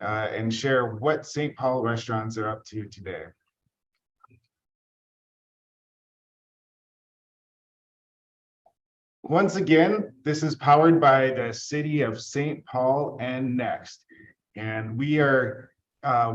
and share what St. Paul restaurants are up to today. Once again, this is powered by the City of St. Paul and Next. And we are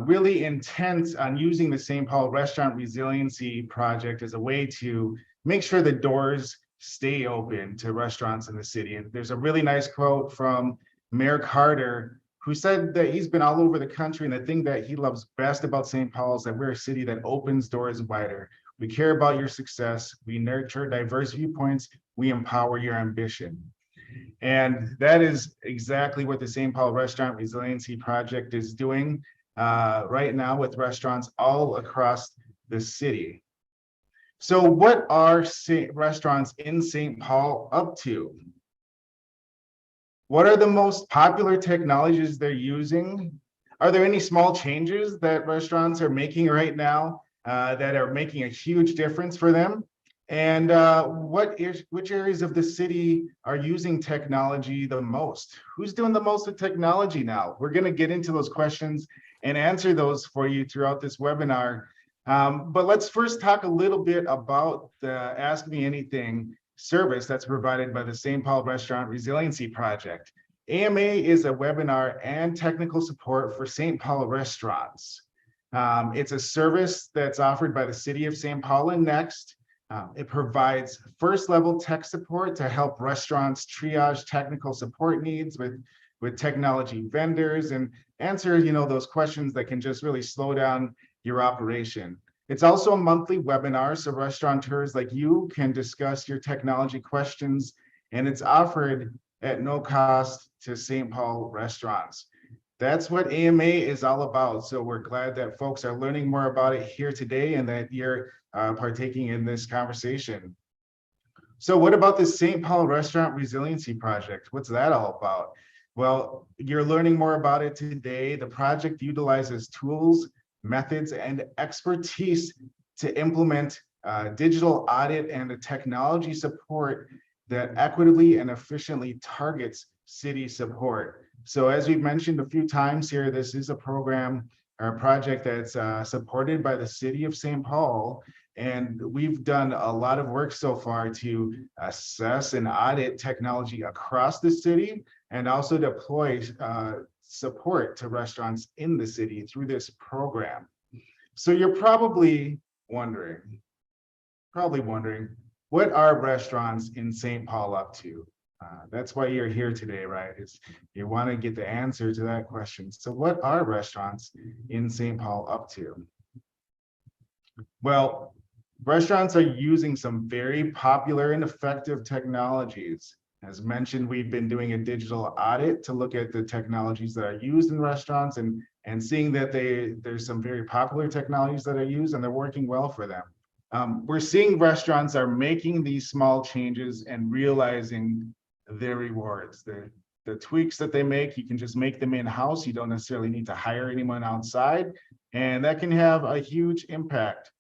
really intent on using the St. Paul Restaurant Resiliency Project as a way to make sure the doors stay open to restaurants in the city. And there's a really nice quote from Mayor Carter, who said that he's been all over the country, and the thing that he loves best about St. Paul is that we're a city that opens doors wider. We care about your success. We nurture diverse viewpoints. We empower your ambition. And that is exactly what the St. Paul Restaurant Resiliency Project is doing right now with restaurants all across the city. So what are restaurants in St. Paul up to? What are the most popular technologies they're using? Are there any small changes that restaurants are making right now that are making a huge difference for them? And which areas of the city are using technology the most? Who's doing the most with technology now? We're going to get into those questions and answer those for you throughout this webinar. But let's first talk a little bit about the Ask Me Anything service that's provided by the St. Paul Restaurant Resiliency Project. AMA is a webinar and technical support for St. Paul restaurants. It's a service that's offered by the City of St. Paul and Next. It provides first-level tech support to help restaurants triage technical support needs with technology vendors and answer, those questions that can just really slow down your operation. It's also a monthly webinar, so restaurateurs like you can discuss your technology questions, and it's offered at no cost to St. Paul restaurants. That's what AMA is all about. So we're glad that folks are learning more about it here today and that you're partaking in this conversation. So what about the St. Paul Restaurant Resiliency Project? What's that all about? Well, you're learning more about it today. The project utilizes tools, methods, and expertise to implement digital audit and the technology support that equitably and efficiently targets city support. So as we've mentioned a few times here, this is a program or a project that's supported by the City of St. Paul. And we've done a lot of work so far to assess and audit technology across the city and also deploy support to restaurants in the city through this program. So you're probably wondering, what are restaurants in St. Paul up to? That's why you're here today, right? Is you want to get the answer to that question. So what are restaurants in St. Paul up to? Well, restaurants are using some very popular and effective technologies. As mentioned, we've been doing a digital audit to look at the technologies that are used in restaurants and seeing that there's some very popular technologies that are used and they're working well for them. We're seeing restaurants are making these small changes and realizing their rewards. The tweaks that they make, you can just make them in-house. You don't necessarily need to hire anyone outside, and that can have a huge impact.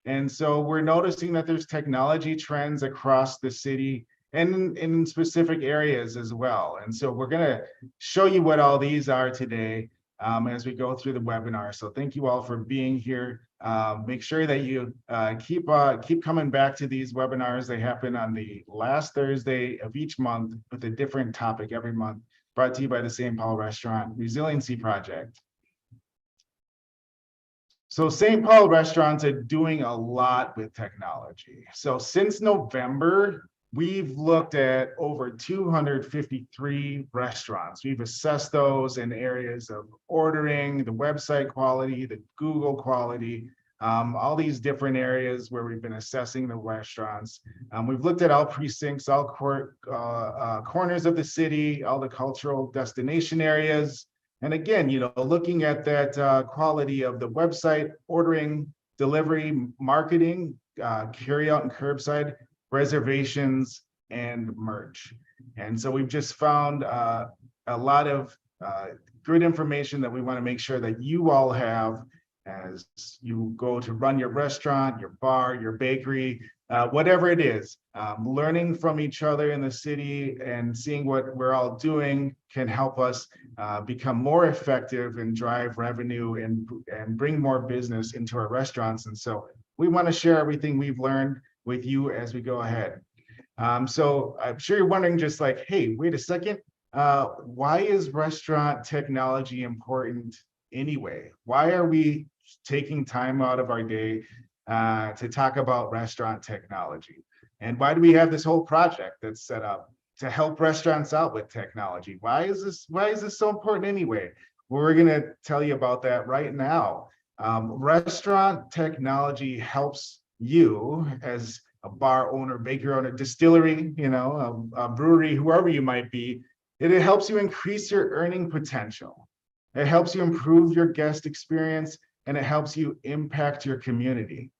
And so we're noticing that there's technology trends across the city and in specific areas as well. And so we're going to show you what all these are today as we go through the webinar. So thank you all for being here. Make sure that you keep coming back to these webinars. They happen on the last Thursday of each month with a different topic every month, brought to you by the St. Paul Restaurant Resiliency Project. So St. Paul restaurants are doing a lot with technology. So since November, we've looked at over 253 restaurants. We've assessed those in areas of ordering, the website quality, the Google quality, all these different areas where we've been assessing the restaurants. We've looked at all precincts, all corners of the city, all the cultural destination areas. And again, looking at that quality of the website, ordering, delivery, marketing, carry out and curbside, reservations, and merch. And so we've just found a lot of good information that we want to make sure that you all have as you go to run your restaurant, your bar, your bakery, whatever it is. Learning from each other in the city and seeing what we're all doing can help us become more effective and drive revenue and bring more business into our restaurants. And so we want to share everything we've learned with you as we go ahead. So I'm sure you're wondering, just like, hey, wait a second, why is restaurant technology important anyway? Why are we taking time out of our day to talk about restaurant technology? And why do we have this whole project that's set up to help restaurants out with technology? Why is this so important anyway? Well, we're going to tell you about that right now. Restaurant technology helps you as a bar owner, baker owner, distillery, a brewery, whoever you might be. It helps you increase your earning potential. It helps you improve your guest experience, and it helps you impact your community.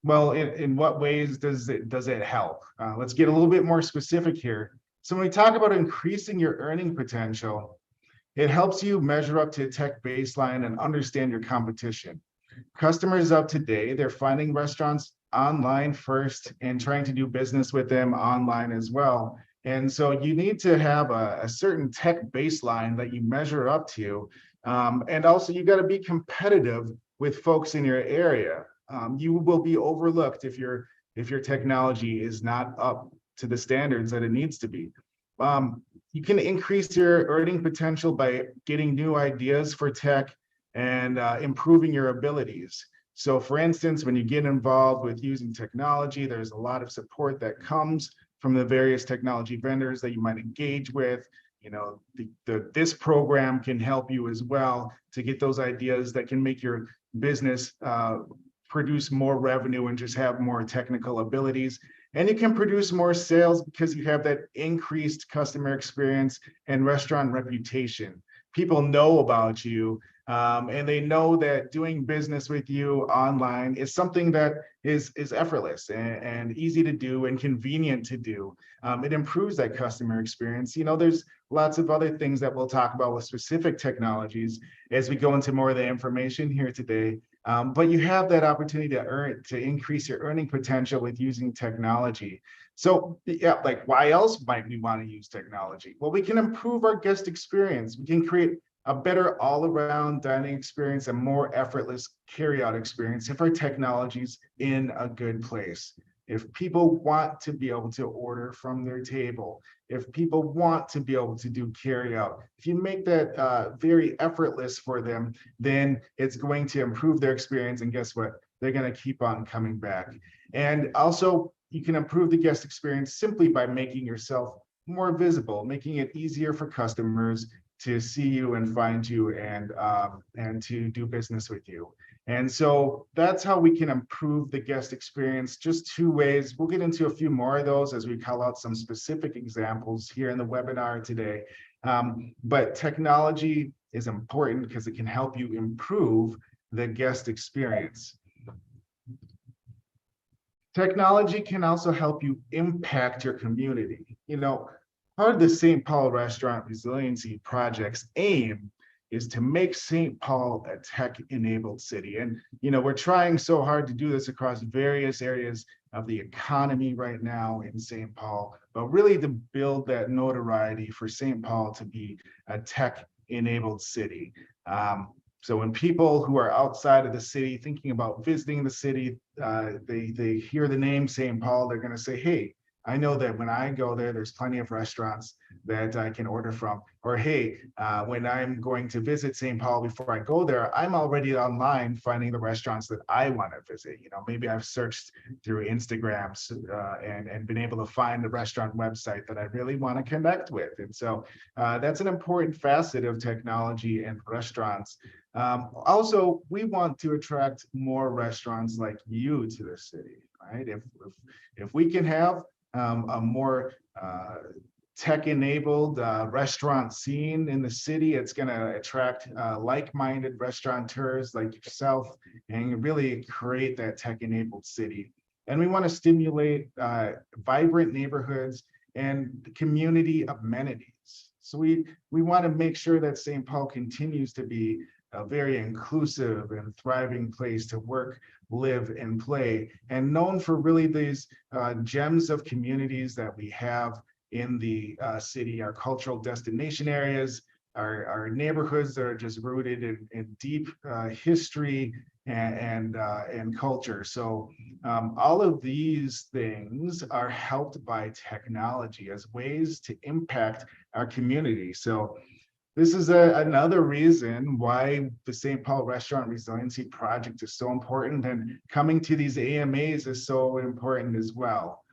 Well, in what ways does it help? Let's get a little bit more specific here. So when we talk about increasing your earning potential, it helps you measure up to a tech baseline and understand your competition. Customers of today, they're finding restaurants online first and trying to do business with them online as well. And so you need to have a certain tech baseline that you measure up to. And also you got to be competitive with folks in your area. You will be overlooked if your technology is not up to the standards that it needs to be. You can increase your earning potential by getting new ideas for tech and improving your abilities. So for instance, when you get involved with using technology, there's a lot of support that comes from the various technology vendors that you might engage with. This program can help you as well to get those ideas that can make your business produce more revenue and just have more technical abilities. And you can produce more sales because you have that increased customer experience and restaurant reputation. People know about you, and they know that doing business with you online is something that is effortless and easy to do and convenient to do. It improves that customer experience. There's lots of other things that we'll talk about with specific technologies as we go into more of the information here today. But you have that opportunity to increase your earning potential with using technology. So yeah, like why else might we want to use technology? Well, we can improve our guest experience. We can create a better all-around dining experience and more effortless carry-out experience if our technology's in a good place. If people want to be able to order from their table, if people want to be able to do carry out, if you make that very effortless for them, then it's going to improve their experience. And guess what? They're going to keep on coming back. And also, you can improve the guest experience simply by making yourself more visible, making it easier for customers to see you and find you and to do business with you. And so that's how we can improve the guest experience, just two ways. We'll get into a few more of those as we call out some specific examples here in the webinar today. But technology is important because it can help you improve the guest experience. Technology can also help you impact your community. Part of the St. Paul Restaurant Resiliency Project's aim is to make St. Paul a tech-enabled city. And, we're trying so hard to do this across various areas of the economy right now in St. Paul, but really to build that notoriety for St. Paul to be a tech-enabled city. So when people who are outside of the city thinking about visiting the city, they hear the name St. Paul, they're going to say, hey, I know that when I go there, there's plenty of restaurants that I can order from. Or, hey, when I'm going to visit St. Paul, before I go there, I'm already online finding the restaurants that I want to visit. Maybe I've searched through Instagram and been able to find the restaurant website that I really want to connect with. And so that's an important facet of technology and restaurants. Also, we want to attract more restaurants like you to the city, right? If we can have a more tech-enabled restaurant scene in the city, it's going to attract like-minded restaurateurs like yourself and really create that tech-enabled city. And we want to stimulate vibrant neighborhoods and community amenities. So we want to make sure that St. Paul continues to be a very inclusive and thriving place to work, live, and play, and known for really these gems of communities that we have in the city, our cultural destination areas, our neighborhoods that are just rooted in deep history and culture. So all of these things are helped by technology as ways to impact our community. So this is another reason why the St. Paul Restaurant Resiliency Project is so important, and coming to these AMAs is so important as well.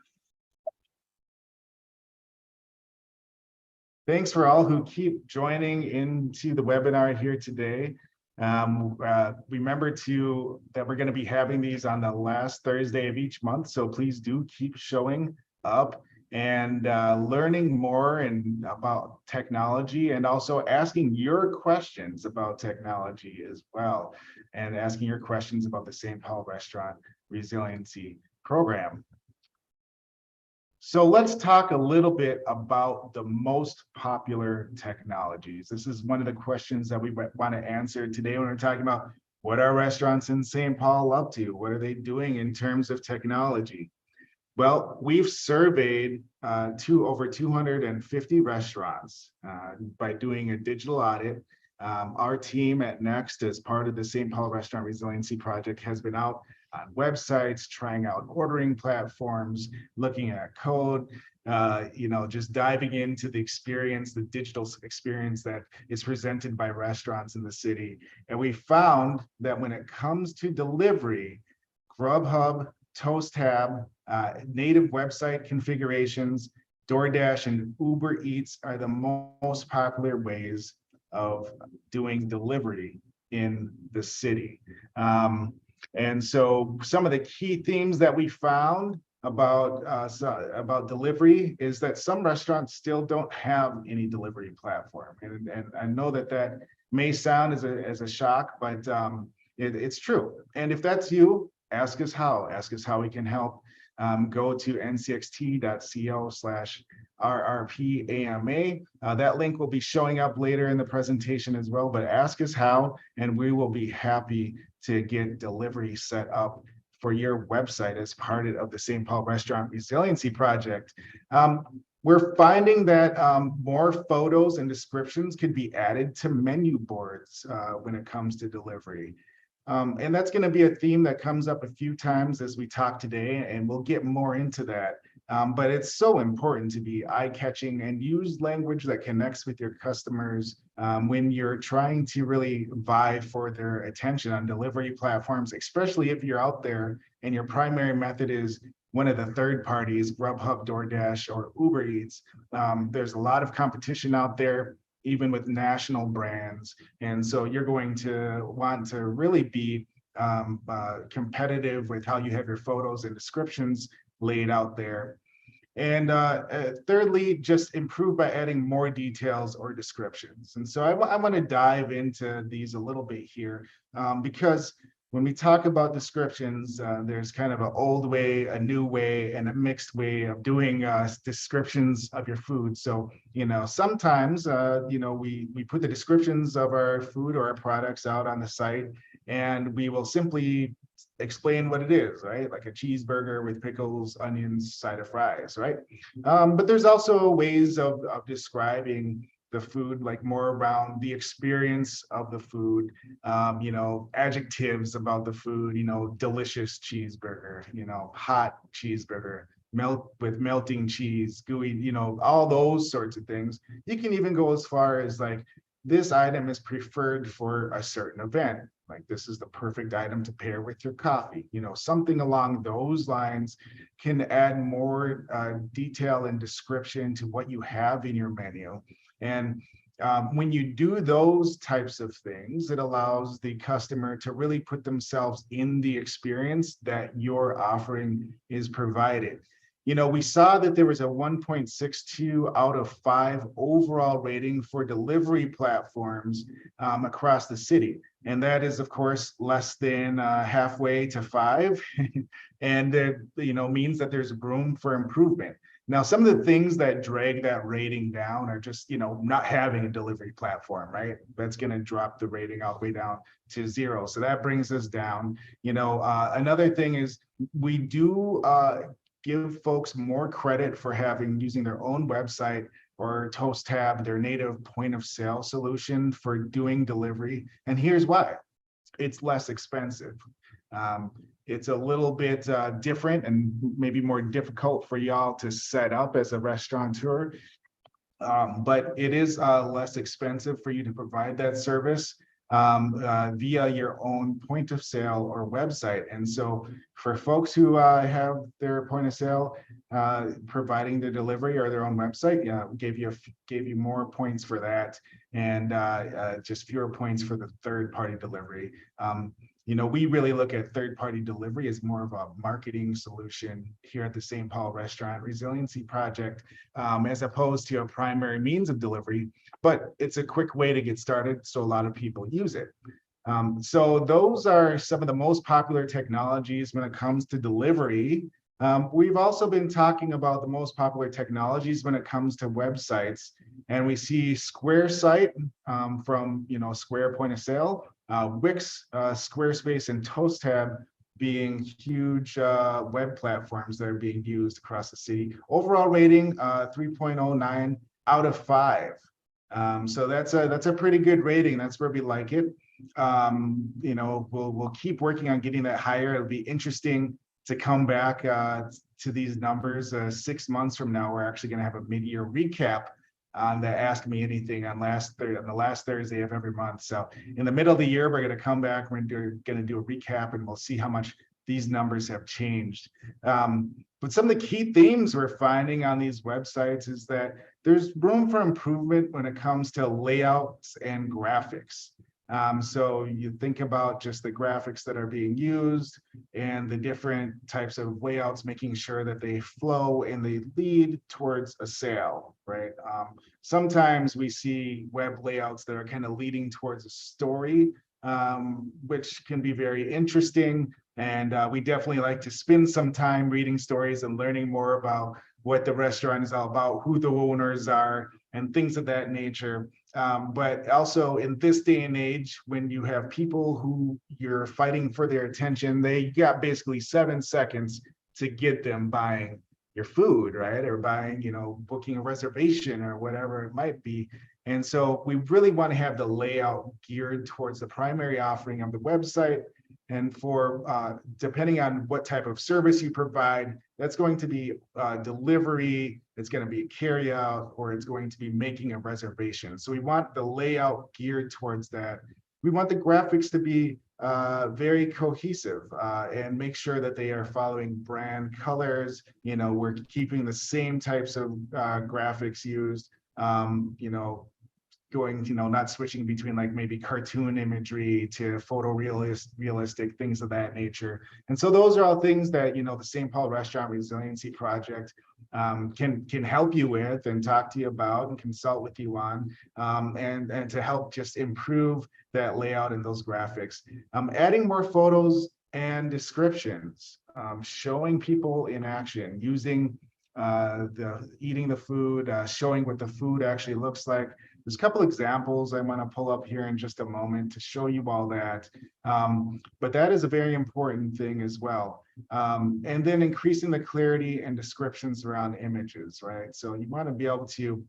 Thanks for all who keep joining into the webinar here today. Remember that we're going to be having these on the last Thursday of each month, so please do keep showing up and learning more about technology, and also asking your questions about technology as well, and asking your questions about the St. Paul Restaurant Resiliency Program. So let's talk a little bit about the most popular technologies. This is one of the questions that we want to answer today when we're talking about what are restaurants in St. Paul up to? What are they doing in terms of technology? Well, we've surveyed over 250 restaurants by doing a digital audit. Our team at Next, as part of the St. Paul Restaurant Resiliency Project, has been out on websites, trying out ordering platforms, looking at code, just diving into the experience, the digital experience that is presented by restaurants in the city. And we found that when it comes to delivery, Grubhub, Toast Tab, native website configurations, DoorDash, and Uber Eats are the most popular ways of doing delivery in the city. And so some of the key themes that we found about delivery is that some restaurants still don't have any delivery platform. And I know that may sound as a shock, but it's true. And if that's you, ask us how we can help. Go to ncxt.co/RRPAMA. That link will be showing up later in the presentation as well, but ask us how, and we will be happy to get delivery set up for your website as part of the St. Paul Restaurant Resiliency Project. We're finding that more photos and descriptions can be added to menu boards when it comes to delivery. And that's going to be a theme that comes up a few times as we talk today, and we'll get more into that. But it's so important to be eye-catching and use language that connects with your customers when you're trying to really vie for their attention on delivery platforms, especially if you're out there and your primary method is one of the third parties, Grubhub, DoorDash, or Uber Eats. There's a lot of competition out there, even with national brands. And so you're going to want to really be competitive with how you have your photos and descriptions laid out there. And thirdly, just improve by adding more details or descriptions. And so I want to dive into these a little bit here because when we talk about descriptions, there's kind of an old way, a new way, and a mixed way of doing descriptions of your food. So, sometimes, we put the descriptions of our food or our products out on the site, and we will simply explain what it is, right? Like a cheeseburger with pickles, onions, side of fries, right? But there's also ways of describing the food, like more around the experience of the food, adjectives about the food, delicious cheeseburger, hot cheeseburger, melt with melting cheese, gooey, all those sorts of things. You can even go as far as like, this item is preferred for a certain event. Like, this is the perfect item to pair with your coffee. Something along those lines can add more detail and description to what you have in your menu. And when you do those types of things, it allows the customer to really put themselves in the experience that your offering is provided. We saw that there was a 1.62 out of 5 overall rating for delivery platforms across the city. And that is, of course, less than halfway to 5. And it, means that there's room for improvement. Now, some of the things that drag that rating down are just, not having a delivery platform, right? That's going to drop the rating all the way down to 0. So that brings us down. Another thing is we do give folks more credit for using their own website or Toast Tab, their native point of sale solution for doing delivery. And here's why. It's less expensive. It's a little bit different and maybe more difficult for y'all to set up as a restaurateur, but it is less expensive for you to provide that service via your own point of sale or website. And so for folks who have their point of sale providing the delivery or their own website, gave you more points for that, and just fewer points for the third-party delivery. We really look at third-party delivery as more of a marketing solution here at the St. Paul Restaurant Resiliency Project, as opposed to a primary means of delivery, but it's a quick way to get started, so a lot of people use it. So those are some of the most popular technologies when it comes to delivery. We've also been talking about the most popular technologies when it comes to websites, and we see Square Site from Square Point of Sale, Wix, Squarespace, and Toast Tab being huge web platforms that are being used across the city. Overall rating 3.09 out of 5. So that's a pretty good rating. That's where we like it. We'll keep working on getting that higher. It'll be interesting to come back to these numbers 6 months from now. We're actually going to have a mid-year recap on the Ask Me Anything on the last Thursday of every month. So in the middle of the year, we're going to come back. We're going to do a recap, and we'll see how much these numbers have changed. But some of the key themes we're finding on these websites is that there's room for improvement when it comes to layouts and graphics. So you think about just the graphics that are being used and the different types of layouts, making sure that they flow and they lead towards a sale, right? Sometimes we see web layouts that are kind of leading towards a story, which can be very interesting. And we definitely like to spend some time reading stories and learning more about what the restaurant is all about, who the owners are, and things of that nature. But also in this day and age, when you have people who you're fighting for their attention, they got basically 7 seconds to get them buying your food, right? Or buying, booking a reservation or whatever it might be. And so we really want to have the layout geared towards the primary offering of the website. And for depending on what type of service you provide, that's going to be delivery, it's going to be carry out, or it's going to be making a reservation. So we want the layout geared towards that. We want the graphics to be very cohesive and make sure that they are following brand colors. We're keeping the same types of graphics used, going, not switching between like maybe cartoon imagery to realistic things of that nature. And so those are all things that, the St. Paul Restaurant Resiliency Project can help you with and talk to you about and consult with you on, and to help just improve that layout and those graphics. Adding more photos and descriptions, showing people in action, using eating the food, showing what the food actually looks like. There's a couple examples I want to pull up here in just a moment to show you all that. But that is a very important thing as well. And then increasing the clarity and descriptions around images, right? So you want to be able to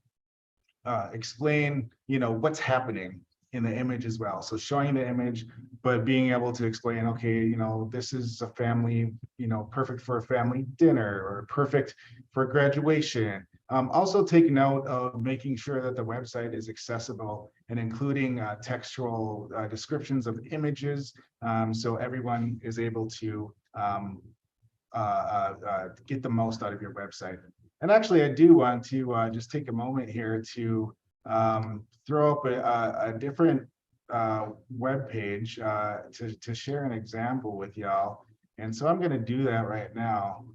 explain, what's happening in the image as well. So showing the image, but being able to explain, okay, this is a family, perfect for a family dinner or perfect for graduation. Also take note of making sure that the website is accessible and including textual descriptions of images, so everyone is able to get the most out of your website. And actually, I do want to just take a moment here to throw up a different web page to share an example with y'all. And so I'm going to do that right now.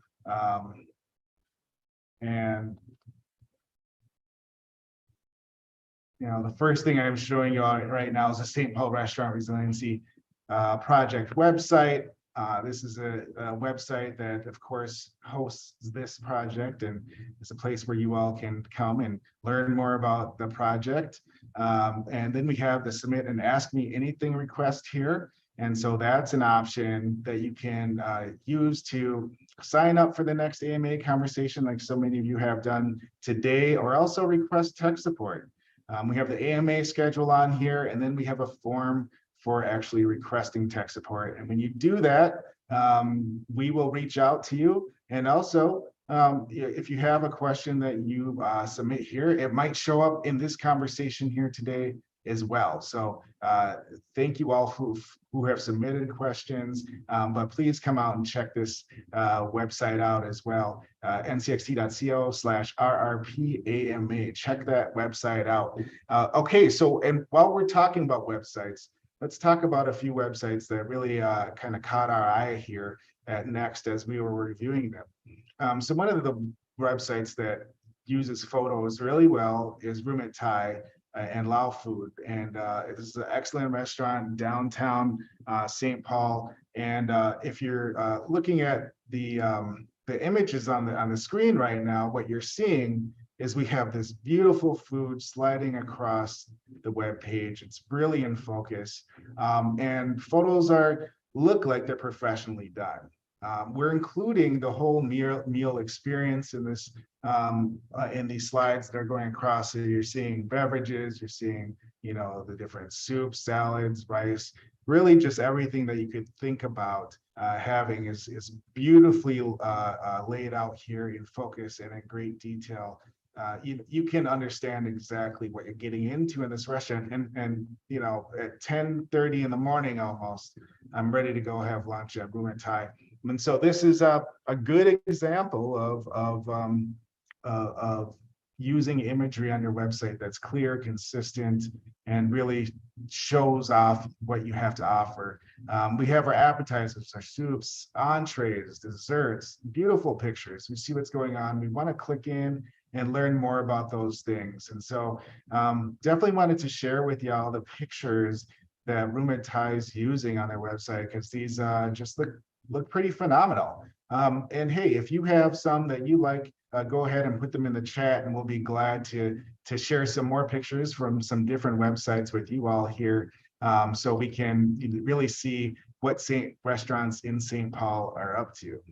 And the first thing I'm showing you right now is the St. Paul Restaurant Resiliency Project website. This is a website that, of course, hosts this project, and it's a place where you all can come and learn more about the project. And then we have the submit and ask me anything request here. And so that's an option that you can use to sign up for the next AMA conversation, like so many of you have done today, or also request tech support. We have the AMA schedule on here, and then we have a form for actually requesting tech support. And when you do that, we will reach out to you. And also, if you have a question that you submit here, it might show up in this conversation here today as well. So thank you all who have submitted questions, but please come out and check this website out as well, ncxt.co/RRPAMA. Check that website out. Okay, so and while we're talking about websites, let's talk about a few websites that really kind of caught our eye here at Next as we were reviewing them. So one of the websites that uses photos really well is Room and Thai and Lao Food. And this is an excellent restaurant downtown St. Paul. And if you're looking at the images on the screen right now, what you're seeing is we have this beautiful food sliding across the web page. It's really in focus, and photos look like they're professionally done. We're including the whole meal experience in this in these slides that are going across. So you're seeing beverages, you're seeing the different soups, salads, rice, really just everything that you could think about having is beautifully laid out here in focus and in great detail. You can understand exactly what you're getting into in this restaurant, and at 10:30 in the morning almost, I'm ready to go have lunch at Room and Thai. And so this is a good example of using imagery on your website that's clear, consistent, and really shows off what you have to offer. We have our appetizers, our soups, entrees, desserts, beautiful pictures. We see what's going on. We want to click in and learn more about those things. And so definitely wanted to share with y'all the pictures that Room and Thai is using on their website, because these just look pretty phenomenal. And hey, if you have some that you like, go ahead and put them in the chat, and we'll be glad to share some more pictures from some different websites with you all here, so we can really see what restaurants in St. Paul are up to.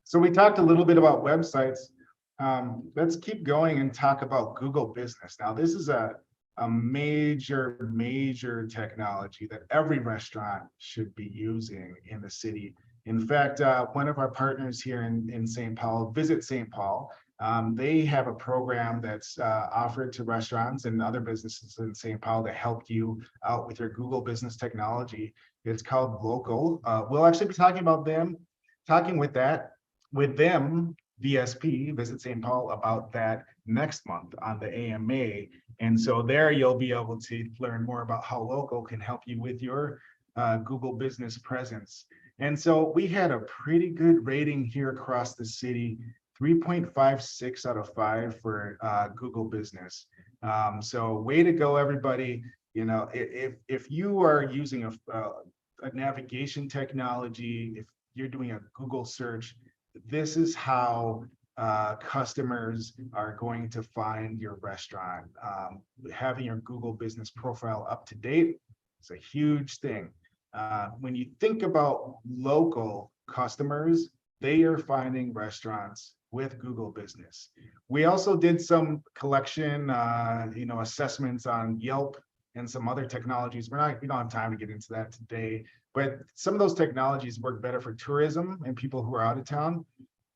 So we talked a little bit about websites. Let's keep going and talk about Google Business. Now, this is a major technology that every restaurant should be using in the city. In fact, one of our partners here in St. Paul, Visit St. Paul, they have a program that's offered to restaurants and other businesses in St. Paul to help you out with your Google Business technology. It's called Local. We'll actually be talking with them, VSP, Visit St. Paul, about that next month on the AMA. And so there you'll be able to learn more about how Local can help you with your Google Business presence. And so we had a pretty good rating here across the city, 3.56 out of 5 for Google Business. So way to go, everybody. If you are using a navigation technology, if you're doing a Google search, this is how customers are going to find your restaurant. Having your Google Business profile up to date is a huge thing. When you think about local customers, they are finding restaurants with Google Business. We also did some collection, assessments on Yelp and some other technologies. We don't have time to get into that today, but some of those technologies work better for tourism and people who are out of town.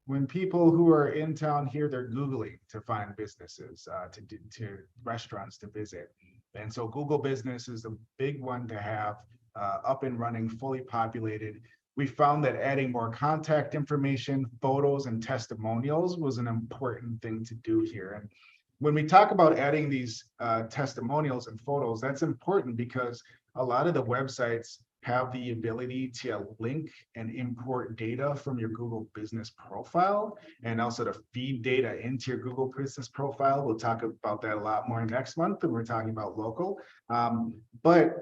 When people who are in town here, they're Googling to find businesses, to restaurants to visit. And so Google Business is a big one to have up and running, fully populated. We found that adding more contact information, photos, and testimonials was an important thing to do here. And when we talk about adding these testimonials and photos, that's important because a lot of the websites have the ability to link and import data from your Google business profile and also to feed data into your Google business profile. We'll talk about that a lot more next month when we're talking about local. But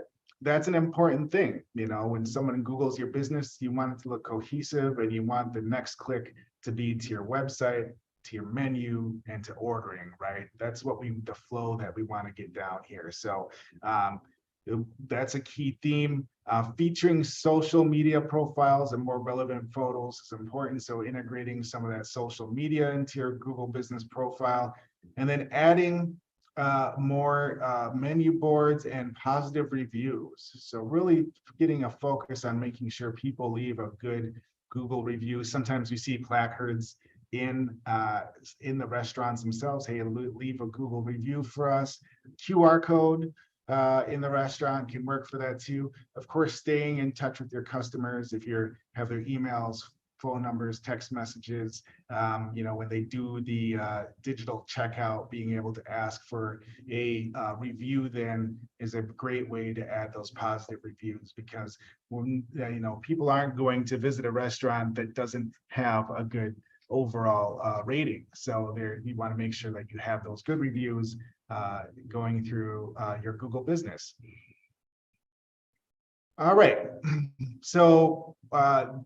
that's an important thing. You know, when someone Googles your business, you want it to look cohesive and you want the next click to be to your website, to your menu, and to ordering, right? That's what the flow that we want to get down here. So that's a key theme. Featuring social media profiles and more relevant photos is important. So integrating some of that social media into your Google business profile, and then adding more menu boards and positive reviews. So really getting a focus on making sure people leave a good Google review. Sometimes we see placards in the restaurants themselves. Hey, leave a Google review for us. QR code in the restaurant can work for that too. Of course, staying in touch with your customers if you have their emails, phone numbers, text messages, you know, when they do the digital checkout, being able to ask for a review then is a great way to add those positive reviews, because when, you know, people aren't going to visit a restaurant that doesn't have a good overall rating. So there, you want to make sure that you have those good reviews going through your Google business. All right. So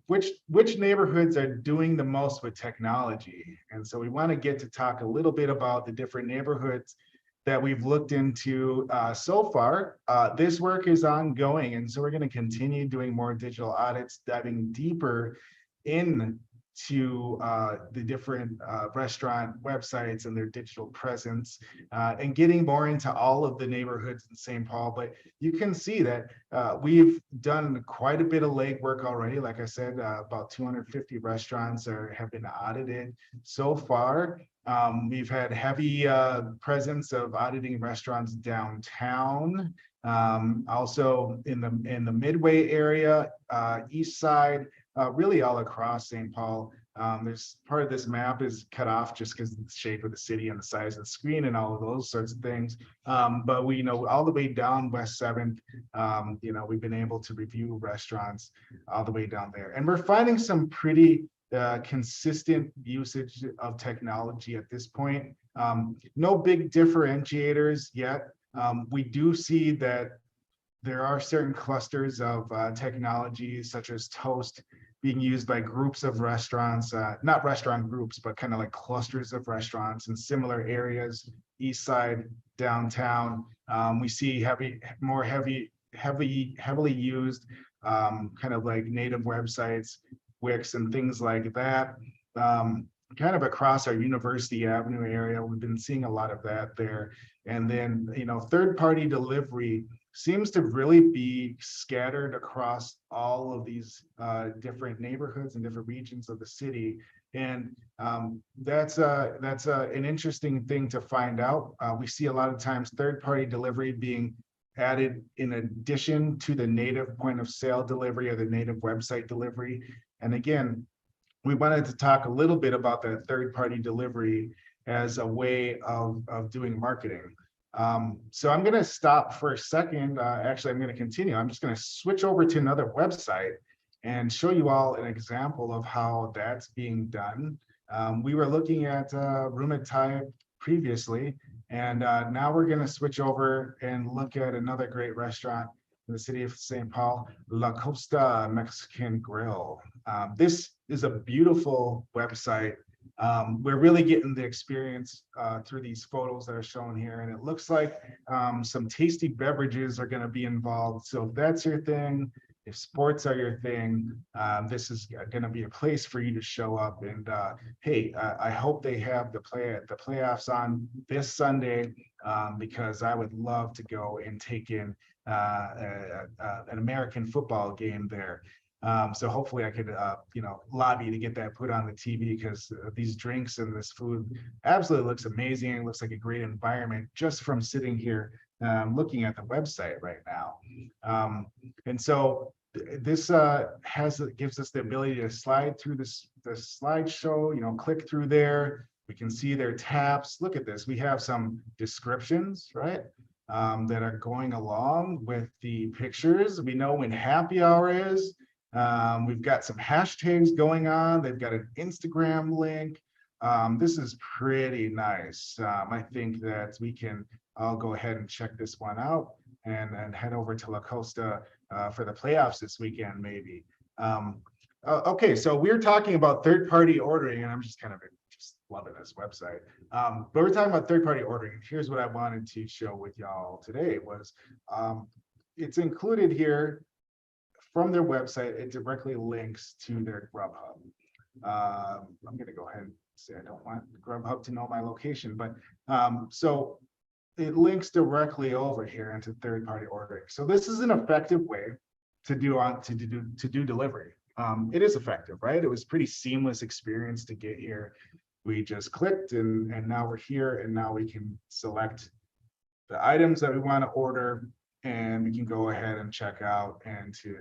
which neighborhoods are doing the most with technology? And so we want to get to talk a little bit about the different neighborhoods that we've looked into so far. This work is ongoing, and so we're going to continue doing more digital audits, diving deeper into the different restaurant websites and their digital presence, and getting more into all of the neighborhoods in St. Paul. But you can see that we've done quite a bit of legwork already. Like I said, about 250 restaurants have been audited so far. We've had heavy presence of auditing restaurants downtown, also in the Midway area, East Side, really all across St. Paul. There's part of this map is cut off just because of the shape of the city and the size of the screen and all of those sorts of things. But we know all the way down West 7th, you know, we've been able to review restaurants all the way down there. And we're finding some pretty consistent usage of technology at this point. No big differentiators yet. We do see that there are certain clusters of technologies such as Toast being used by groups of restaurants, not restaurant groups, but kind of like clusters of restaurants in similar areas, East Side, downtown. We see heavily used kind of like native websites, Wix and things like that. Kind of across our University Avenue area, we've been seeing a lot of that there. And then, you know, third-party delivery seems to really be scattered across all of these different neighborhoods and different regions of the city. And that's an interesting thing to find out. We see a lot of times third-party delivery being added in addition to the native point of sale delivery or the native website delivery. And again, we wanted to talk a little bit about that third-party delivery as a way of doing marketing. So I'm going to stop for a second. Actually, I'm going to continue. I'm just going to switch over to another website and show you all an example of how that's being done. We were looking at Room and Tide previously, and now we're going to switch over and look at another great restaurant in the city of St. Paul, La Costa Mexican Grill. This is a beautiful website. We're really getting the experience through these photos that are shown here, and it looks like some tasty beverages are going to be involved. So if that's your thing, if sports are your thing, this is going to be a place for you to show up. And hey, I hope they have the playoffs on this Sunday, because I would love to go and take in an American football game there. So hopefully I could, you know, lobby to get that put on the TV, because these drinks and this food absolutely looks amazing. It looks like a great environment just from sitting here looking at the website right now. And so this gives us the ability to slide through the slideshow, you know, click through there. We can see their tabs. Look at this. We have some descriptions, right? that are going along with the pictures. We know when happy hour is. We've got some hashtags going on. They've got an Instagram link. This is pretty nice. I think that we can all go ahead and check this one out and head over to La Costa for the playoffs this weekend, maybe. Okay, so we're talking about third-party ordering, and I'm just kind of just loving this website. But we're talking about third-party ordering. Here's what I wanted to show with y'all today was it's included here from their website. It directly links to their Grubhub. I'm going to go ahead and say I don't want Grubhub to know my location, but so it links directly over here into third-party ordering. So this is an effective way to do delivery. It is effective, right? It was pretty seamless experience to get here. We just clicked and now we're here, and now we can select the items that we want to order, and we can go ahead and check out and to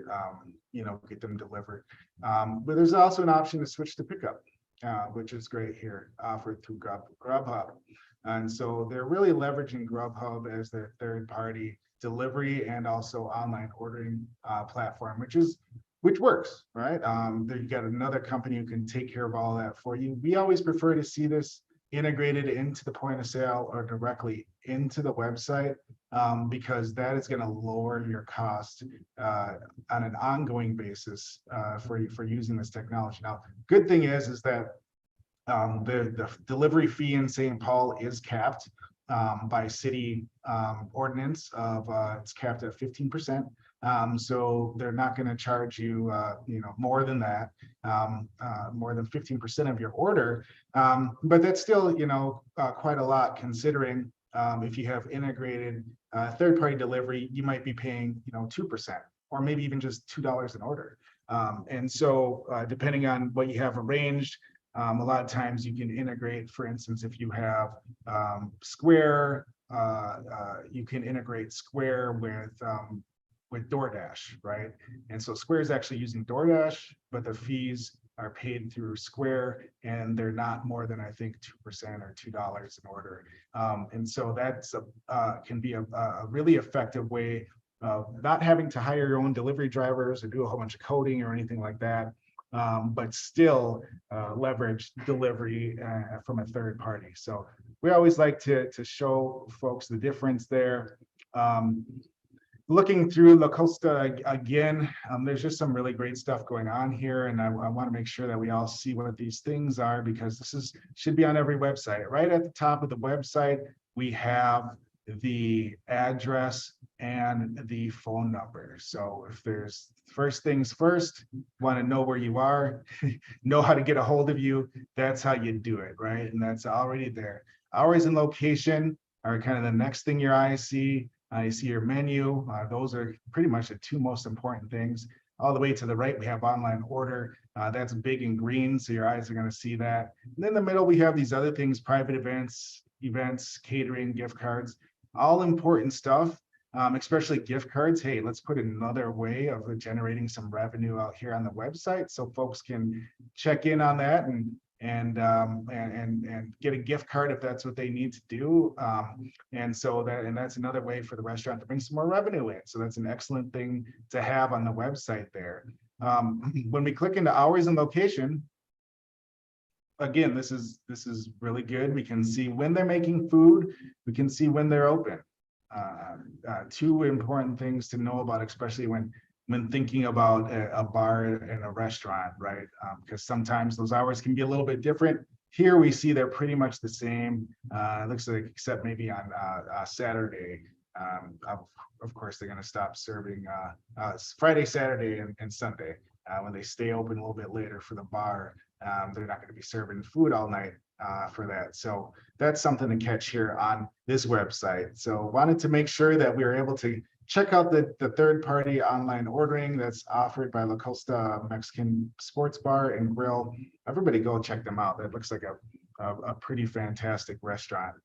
get them delivered. But there's also an option to switch to pickup, which is great here, offered through Grubhub. And so they're really leveraging Grubhub as their third-party delivery and also online ordering platform, which works, right? You got another company who can take care of all that for you. We always prefer to see this integrated into the point of sale or directly into the website, because that is going to lower your cost on an ongoing basis for using this technology. Now, good thing is that the delivery fee in St. Paul is capped by city ordinance of it's capped at 15%. So they're not going to charge you, more than that, more than 15% of your order. But that's still, quite a lot considering if you have integrated third-party delivery, you might be paying, 2% or maybe even just $2 an order. And so depending on what you have arranged, a lot of times you can integrate, for instance, if you have Square, you can integrate Square with DoorDash, right? And so Square is actually using DoorDash, but the fees are paid through Square, and they're not more than, I think, 2% or $2 an order. And so that's can be a really effective way of not having to hire your own delivery drivers or do a whole bunch of coding or anything like that. But still leverage delivery from a third party. So we always like to show folks the difference there. Looking through La Costa again, there's just some really great stuff going on here, and I want to make sure that we all see what these things are, because this should be on every website. Right at the top of the website, we have the address and the phone number. So if there's first things first, want to know where you are, know how to get a hold of you, that's how you do it, right? And that's already there. Hours and location are kind of the next thing your eyes see. You see your menu. Those are pretty much the two most important things. All the way to the right, we have online order. That's big in green, so your eyes are going to see that. And in the middle, we have these other things: private events, catering, gift cards, all important stuff, especially gift cards. Hey, let's put another way of generating some revenue out here on the website so folks can check in on that and get a gift card if that's what they need to do. And that's another way for the restaurant to bring some more revenue in. So that's an excellent thing to have on the website there. When we click into hours and location, again, this is really good. We can see when they're making food. We can see when they're open. Two important things to know about, especially when thinking about a bar and a restaurant, right? Because sometimes those hours can be a little bit different. Here we see they're pretty much the same. It looks like, except maybe on Saturday. Of course, they're going to stop serving Friday, Saturday, and Sunday. When they stay open a little bit later for the bar, they're not going to be serving food all night for that. So that's something to catch here on this website. So wanted to make sure that we were able to check out the third-party online ordering that's offered by La Costa Mexican Sports Bar and Grill. Everybody go check them out. That looks like a pretty fantastic restaurant.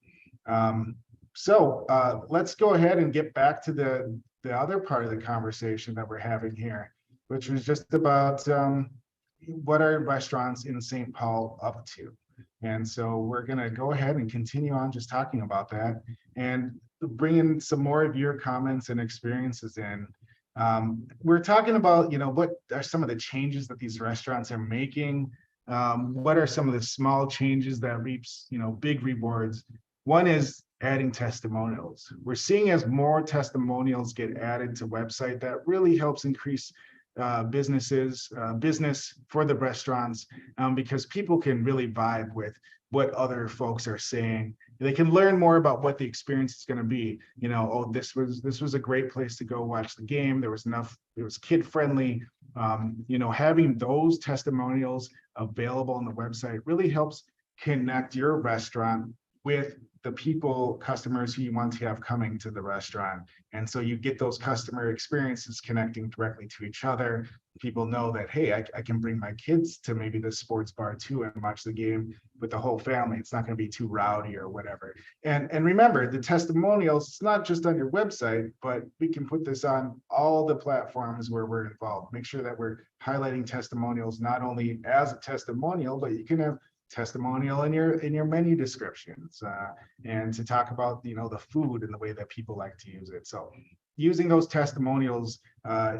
So let's go ahead and get back to the other part of the conversation that we're having here, which was just about what are restaurants in St. Paul up to. And so we're going to go ahead and continue on just talking about that. And bring in some more of your comments and experiences in. We're talking about, what are some of the changes that these restaurants are making? What are some of the small changes that reaps, big rewards? One is adding testimonials. We're seeing as more testimonials get added to website, that really helps increase business for the restaurants, because people can really vibe with what other folks are saying. They can learn more about what the experience is going to be. Oh, this was a great place to go watch the game. There was enough, it was kid friendly. Having those testimonials available on the website really helps connect your restaurant with the customers who you want to have coming to the restaurant. And so you get those customer experiences connecting directly to each other. People know that, hey, I can bring my kids to maybe the sports bar too and watch the game with the whole family. It's not going to be too rowdy or whatever. And remember, the testimonials, it's not just on your website, but we can put this on all the platforms where we're involved. Make sure that we're highlighting testimonials, not only as a testimonial, but you can have testimonial in your menu descriptions, and to talk about the food and the way that people like to use it. So using those testimonials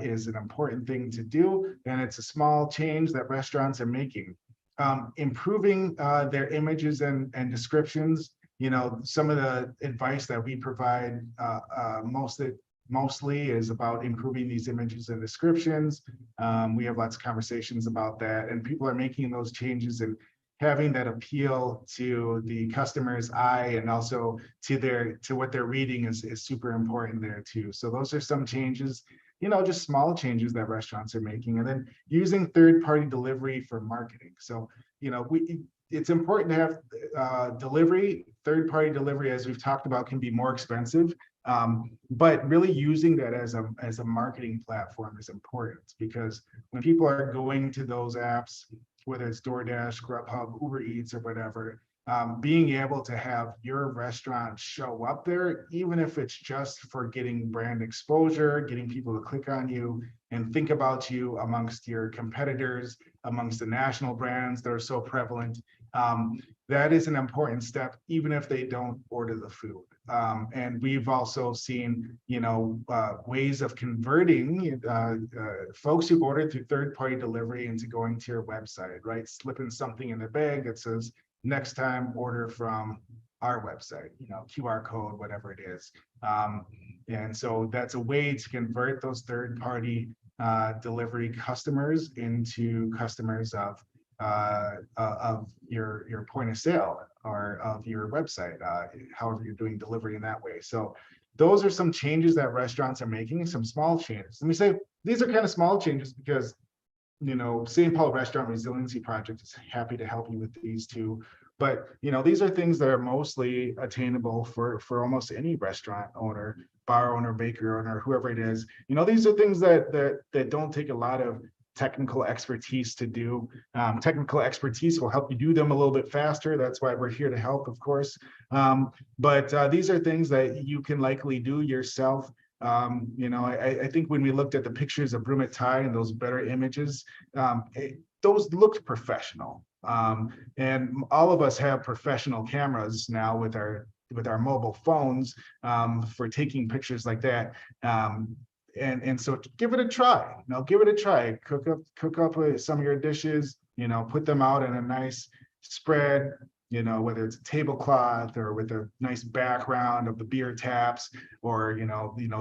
is an important thing to do, and it's a small change that restaurants are making. Improving their images and descriptions. Some of the advice that we provide mostly is about improving these images and descriptions. We have lots of conversations about that, and people are making those changes and having that appeal to the customer's eye, and also to what they're reading is super important there too. So those are some changes, just small changes that restaurants are making. And then using third-party delivery for marketing. So, it's important to have third-party delivery, as we've talked about, can be more expensive. But really using that as a marketing platform is important, because when people are going to those apps, whether it's DoorDash, Grubhub, Uber Eats, or whatever, being able to have your restaurant show up there, even if it's just for getting brand exposure, getting people to click on you and think about you amongst your competitors, amongst the national brands that are so prevalent, that is an important step, even if they don't order the food. And we've also seen, ways of converting folks who've ordered through third-party delivery into going to your website, right? Slipping something in their bag that says, next time order from our website, QR code, whatever it is. And so that's a way to convert those third-party delivery customers into customers of your point of sale or of your website, however you're doing delivery in that way. So those are some changes that restaurants are making, some small changes. Let me say, these are kind of small changes because, St. Paul Restaurant Resiliency Project is happy to help you with these too. But, these are things that are mostly attainable for almost any restaurant owner, bar owner, baker owner, whoever it is. These are things that don't take a lot of technical expertise to do. Technical expertise will help you do them a little bit faster. That's why we're here to help, of course. But these are things that you can likely do yourself. I think when we looked at the pictures of Broomit Thai and those better images, those looked professional. And all of us have professional cameras now with our mobile phones for taking pictures like that. And so give it a try. Give it a try. Cook up some of your dishes. Put them out in a nice spread. Whether it's a tablecloth or with a nice background of the beer taps, or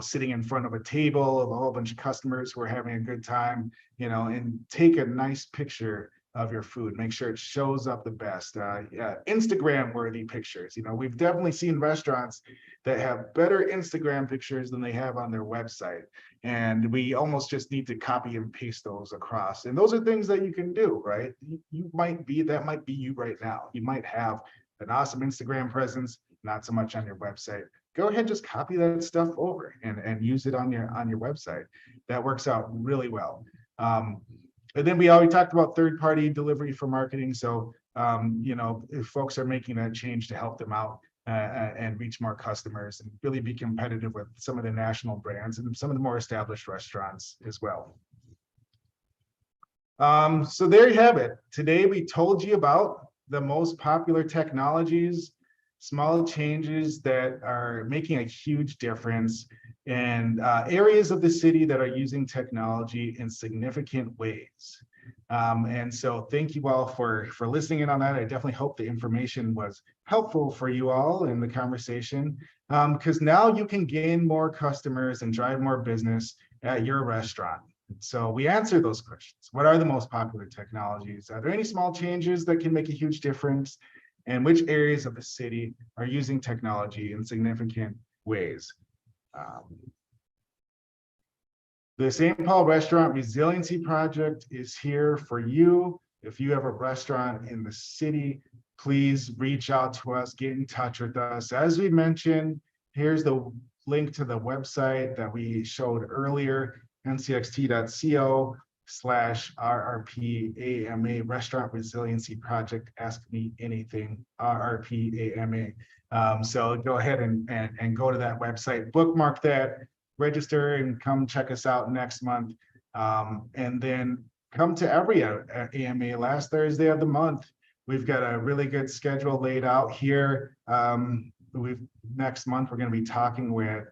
sitting in front of a table of a whole bunch of customers who are having a good time. And take a nice picture of your food. Make sure it shows up the best. Instagram worthy pictures. We've definitely seen restaurants that have better Instagram pictures than they have on their website. And we almost just need to copy and paste those across. And those are things that you can do, right? That might be you right now. You might have an awesome Instagram presence, not so much on your website. Go ahead, just copy that stuff over and use it on your website. That works out really well. And then we already talked about third-party delivery for marketing. So, if folks are making that change to help them out and reach more customers and really be competitive with some of the national brands and some of the more established restaurants as well. So there you have it. Today, we told you about the most popular technologies small changes that are making a huge difference in areas of the city that are using technology in significant ways. And so thank you all for listening in on that. I definitely hope the information was helpful for you all in the conversation, because now you can gain more customers and drive more business at your restaurant. So we answer those questions. What are the most popular technologies? Are there any small changes that can make a huge difference? And which areas of the city are using technology in significant ways? The St. Paul Restaurant Resiliency Project is here for you. If you have a restaurant in the city, please reach out to us, get in touch with us. As we mentioned, here's the link to the website that we showed earlier, ncxt.co/RRPAMA Restaurant Resiliency Project. Ask me anything, RRPAMA. So go ahead and go to that website, bookmark that, register, and come check us out next month. And then come to every AMA last Thursday of the month. We've got a really good schedule laid out here. Next month, we're going to be talking with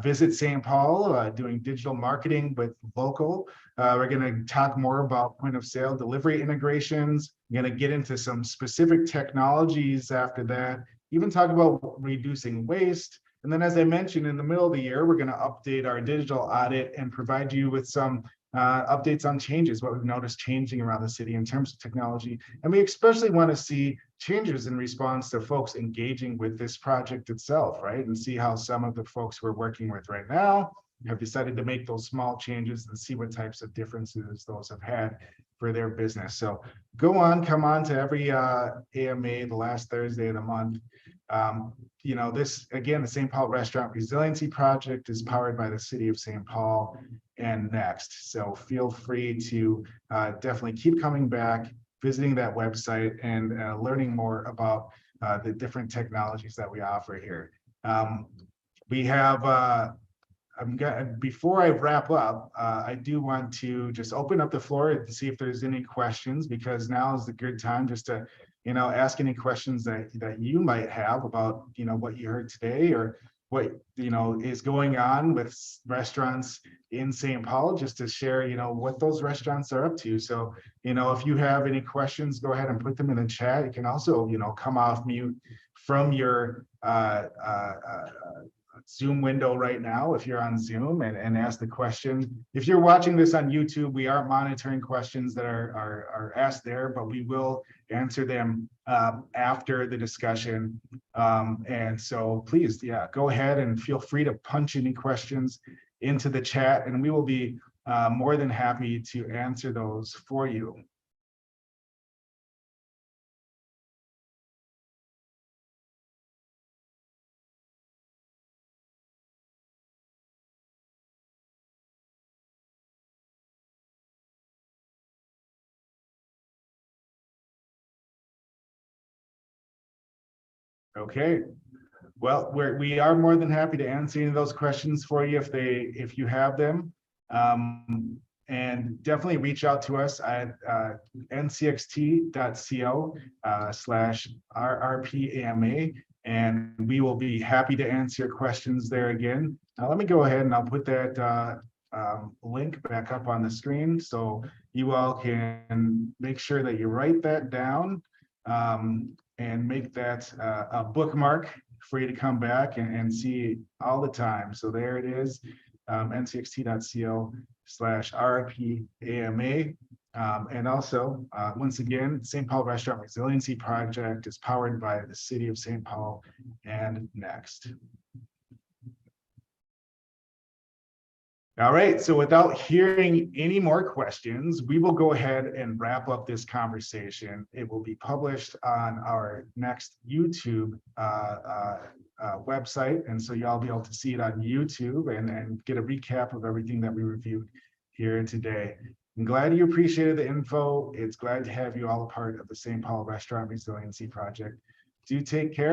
Visit St. Paul, doing digital marketing with local. We're going to talk more about point of sale delivery integrations. We're going to get into some specific technologies after that, even talk about reducing waste. And then, as I mentioned, in the middle of the year, we're going to update our digital audit and provide you with some updates on changes, what we've noticed changing around the city in terms of technology. And we especially want to see changes in response to folks engaging with this project itself, right? And see how some of the folks we're working with right now have decided to make those small changes and see what types of differences those have had for their business. So come on to every AMA the last Thursday of the month. This, again, the St. Paul Restaurant Resiliency Project is powered by the City of St. Paul and Next. So feel free to definitely keep coming back, visiting that website, and learning more about the different technologies that we offer here. We have, before I wrap up, I do want to just open up the floor to see if there's any questions, because now is the good time just to ask any questions that you might have about, what you heard today, or what, is going on with restaurants in St. Paul, just to share, what those restaurants are up to. So, if you have any questions, go ahead and put them in the chat. You can also, come off mute from your Zoom window right now if you're on Zoom, and ask the question. If you're watching this on YouTube, we aren't monitoring questions that are asked there, but we will answer them after the discussion. And so please, go ahead and feel free to punch any questions into the chat, and we will be more than happy to answer those for you. Okay. Well, we are more than happy to answer any of those questions for you if you have them. And definitely reach out to us at ncxt.co/RRPAMA, and we will be happy to answer your questions there again. Now, let me go ahead and I'll put that link back up on the screen so you all can make sure that you write that down, and make that a bookmark for you to come back and see all the time. So there it is, ncxt.co/RRPAMA. And also, once again, St. Paul Restaurant Resiliency Project is powered by the City of St. Paul and Next. All right, so without hearing any more questions, we will go ahead and wrap up this conversation. It will be published on our next YouTube website, and so y'all be able to see it on YouTube and get a recap of everything that we reviewed here today. I'm glad you appreciated the info. It's glad to have you all a part of the St. Paul Restaurant Resiliency Project. Do take care.